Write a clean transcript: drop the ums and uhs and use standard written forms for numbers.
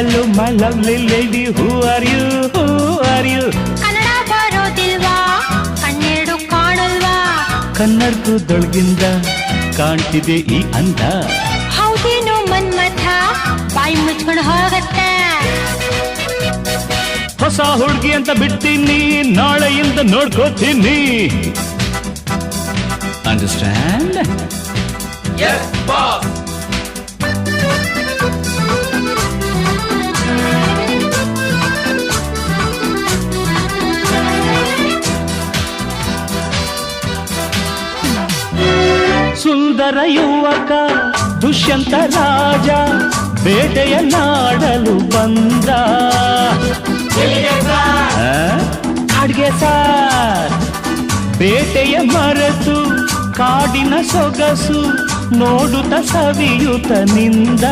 Hello my lovely lady, who are you? Who are you? Kannada ಬರೋದಿಲ್ವಾ ಕಣ್ಣೆರಡು ಕಾಣಲ್ವಾ ಕನ್ನಡದೊಳಗಿಂದ ಕಾಣ್ತಿದೆ ಈ ಅಂದ. ಹೌದೇನೋ ಮನ್ಮಥ ಬಾಯಿ ಮುಚ್ಕೊಂಡು ಹೋಗತ್ತೆ ಹೊಸ ಹುಡುಗಿ ಅಂತ ಬಿಡ್ತೀನಿ, ನಾಳೆಯಿಂದ ನೋಡ್ಕೋತೀನಿ. ಅಂಡರ್ಸ್ಟ್ಯಾಂಡ್? Yes, boss. ಸುಂದರ ಯುವಕ ದುಷ್ಯಂತ ರಾಜ ಬೇಟೆಯ ನಾಡಲು ಬಂದ. ಕಾಡ್ಗೆ ಸಾರ್ ಬೇಟೆಯ ಮರೆತು ಕಾಡಿನ ಸೊಗಸು ನೋಡುತ್ತ ಸವಿಯುತ್ತ ನಿಂದ.